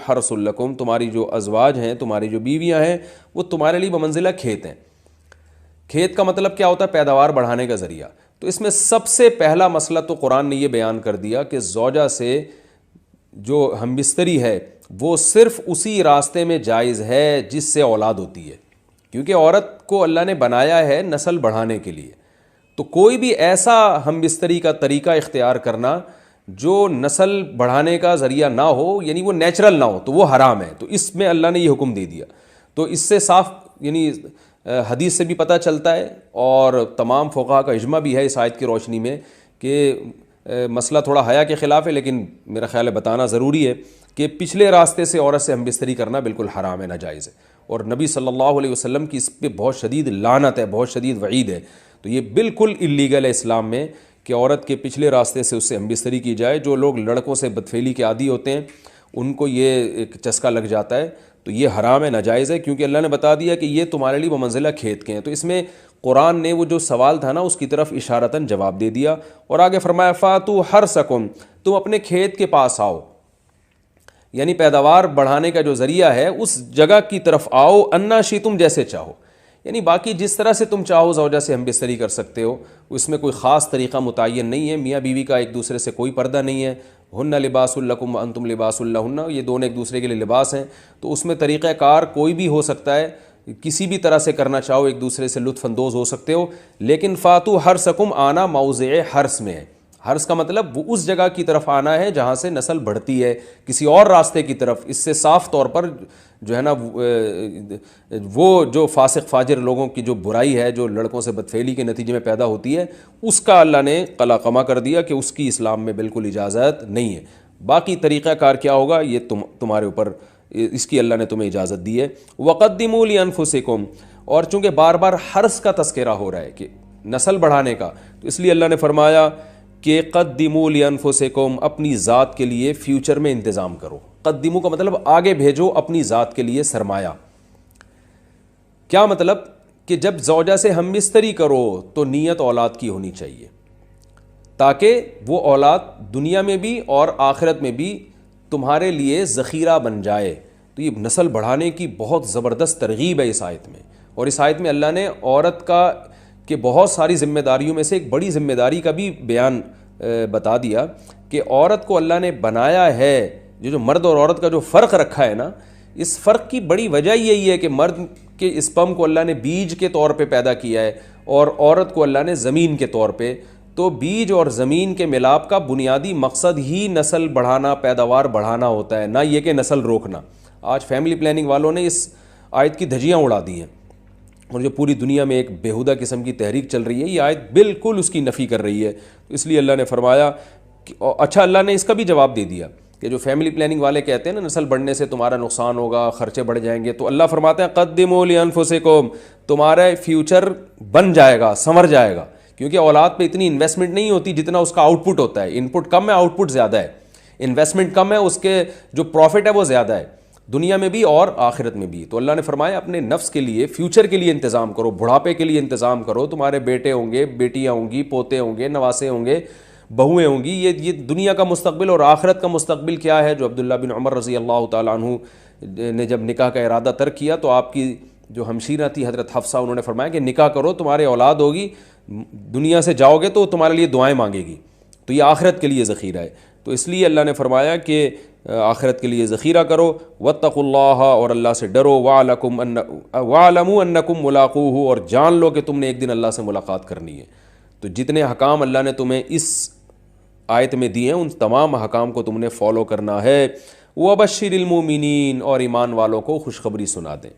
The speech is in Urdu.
حرث لکم، تمہاری جو ازواج ہیں، تمہاری جو بیویاں ہیں، وہ تمہارے لیے بمنزلہ کھیت ہیں۔ کھیت کا مطلب کیا ہوتا ہے؟ پیداوار بڑھانے کا ذریعہ۔ تو اس میں سب سے پہلا مسئلہ تو قرآن نے یہ بیان کر دیا کہ زوجہ سے جو ہم بستری ہے وہ صرف اسی راستے میں جائز ہے جس سے اولاد ہوتی ہے، کیونکہ عورت کو اللہ نے بنایا ہے نسل بڑھانے کے لیے۔ تو کوئی بھی ایسا ہم بستری کا طریقہ اختیار کرنا جو نسل بڑھانے کا ذریعہ نہ ہو، یعنی وہ نیچرل نہ ہو، تو وہ حرام ہے۔ تو اس میں اللہ نے یہ حکم دے دیا۔ تو اس سے صاف یعنی حدیث سے بھی پتہ چلتا ہے، اور تمام فقہاء کا اجماع بھی ہے اس آیت کی روشنی میں کہ مسئلہ تھوڑا حیا کے خلاف ہے، لیکن میرا خیال ہے بتانا ضروری ہے کہ پچھلے راستے سے عورت سے ہم بستری کرنا بالکل حرام ہے، ناجائز ہے، اور نبی صلی اللہ علیہ وسلم کی اس پہ بہت شدید لعنت ہے، بہت شدید وعید ہے۔ تو یہ بالکل اللیگل ہے اسلام میں کہ عورت کے پچھلے راستے سے اس سے ہم بستری کی جائے۔ جو لوگ لڑکوں سے بدفعلی کے عادی ہوتے ہیں ان کو یہ ایک چسکا لگ جاتا ہے، تو یہ حرام ہے، ناجائز ہے، کیونکہ اللہ نے بتا دیا کہ یہ تمہارے لیے بمنزلہ کھیت کے ہیں۔ تو اس میں قرآن نے وہ جو سوال تھا نا اس کی طرف اشارتاً جواب دے دیا، اور آگے فرمایا فاتو حرثکم، تم اپنے کھیت کے پاس آؤ، یعنی پیداوار بڑھانے کا جو ذریعہ ہے اس جگہ کی طرف آؤ، انا شئتم، جیسے چاہو، یعنی باقی جس طرح سے تم چاہو زوجہ سے ہم بستری کر سکتے ہو، اس میں کوئی خاص طریقہ متعین نہیں ہے۔ میاں بیوی کا ایک دوسرے سے کوئی پردہ نہیں ہے، ہن لباس لکم وانتم لباس لہن، یہ دونوں ایک دوسرے کے لیے لباس ہیں۔ تو اس میں طریقہ کار کوئی بھی ہو سکتا ہے، کسی بھی طرح سے کرنا چاہو ایک دوسرے سے لطف اندوز ہو سکتے ہو، لیکن فاتو حرثکم آنا موضع حرث میں ہے۔ حرث کا مطلب وہ اس جگہ کی طرف آنا ہے جہاں سے نسل بڑھتی ہے، کسی اور راستے کی طرف۔ اس سے صاف طور پر جو ہے نا وہ جو فاسق فاجر لوگوں کی جو برائی ہے، جو لڑکوں سے بدفعلی کے نتیجے میں پیدا ہوتی ہے، اس کا اللہ نے قلع قمع کر دیا کہ اس کی اسلام میں بالکل اجازت نہیں ہے۔ باقی طریقہ کار کیا ہوگا یہ تمہارے اوپر، اس کی اللہ نے تمہیں اجازت دی ہے۔ وقدموا لانفسکم، اور چونکہ بار بار حرث کا تذکرہ ہو رہا ہے کہ نسل بڑھانے کا، تو اس لیے اللہ نے فرمایا کہ قدموا لانفسکم، اپنی ذات کے لیے فیوچر میں انتظام کرو۔ قدموا کا مطلب آگے بھیجو اپنی ذات کے لیے سرمایہ۔ کیا مطلب؟ کہ جب زوجہ سے ہم بستری کرو تو نیت اولاد کی ہونی چاہیے، تاکہ وہ اولاد دنیا میں بھی اور آخرت میں بھی تمہارے لیے ذخیرہ بن جائے۔ تو یہ نسل بڑھانے کی بہت زبردست ترغیب ہے اس آیت میں، اور اس آیت میں اللہ نے عورت کا کہ بہت ساری ذمہ داریوں میں سے ایک بڑی ذمہ داری کا بھی بیان بتا دیا کہ عورت کو اللہ نے بنایا ہے، جو مرد اور عورت کا جو فرق رکھا ہے نا، اس فرق کی بڑی وجہ یہی ہے کہ مرد کے اسپرم کو اللہ نے بیج کے طور پہ پیدا کیا ہے، اور عورت کو اللہ نے زمین کے طور پہ۔ تو بیج اور زمین کے ملاپ کا بنیادی مقصد ہی نسل بڑھانا، پیداوار بڑھانا ہوتا ہے، نہ یہ کہ نسل روکنا۔ آج فیملی پلاننگ والوں نے اس آیت کی دھجیاں اڑا دی ہیں، اور جو پوری دنیا میں ایک بیہودہ قسم کی تحریک چل رہی ہے، یہ آیت بالکل اس کی نفی کر رہی ہے۔ اس لیے اللہ نے فرمایا کہ اچھا، اللہ نے اس کا بھی جواب دے دیا کہ جو فیملی پلاننگ والے کہتے ہیں نا نسل بڑھنے سے تمہارا نقصان ہوگا، خرچے بڑھ جائیں گے، تو اللہ فرماتے ہیں قدموا لانفسکم، تمہارا فیوچر بن جائے گا، سنور جائے گا، کیونکہ اولاد پہ اتنی انویسٹمنٹ نہیں ہوتی جتنا اس کا آؤٹ پٹ ہوتا ہے۔ ان پٹ کم ہے، آؤٹ پٹ زیادہ ہے، انویسٹمنٹ کم ہے، اس کے جو پروفٹ ہے وہ زیادہ ہے، دنیا میں بھی اور آخرت میں بھی۔ تو اللہ نے فرمایا اپنے نفس کے لیے، فیوچر کے لیے انتظام کرو، بڑھاپے کے لیے انتظام کرو۔ تمہارے بیٹے ہوں گے، بیٹیاں ہوں گی، پوتے ہوں گے، نواسے ہوں گے، بہویں ہوں گی، یہ دنیا کا مستقبل اور آخرت کا مستقبل کیا ہے۔ جو عبداللہ بن عمر رضی اللہ تعالیٰ عنہ نے جب نکاح کا ارادہ ترک کیا تو آپ کی جو ہمشیرہ تھی حضرت حفصہ، انہوں نے فرمایا کہ نکاح کرو، تمہارے اولاد ہوگی، دنیا سے جاؤ گے تو تمہارے لیے دعائیں مانگے گی، تو یہ آخرت کے لیے ذخیرہ ہے۔ تو اس لیے اللہ نے فرمایا کہ آخرت کے لیے ذخیرہ کرو، واتقوا اللہ، اور اللہ سے ڈرو، واعلموا انکم ملاقوہ، اور جان لو کہ تم نے ایک دن اللہ سے ملاقات کرنی ہے۔ تو جتنے حکام اللہ نے تمہیں اس آیت میں دیے ہیں ان تمام حکام کو تم نے فالو کرنا ہے۔ وبشر المومنین، اور ایمان والوں کو خوشخبری سنا دیں۔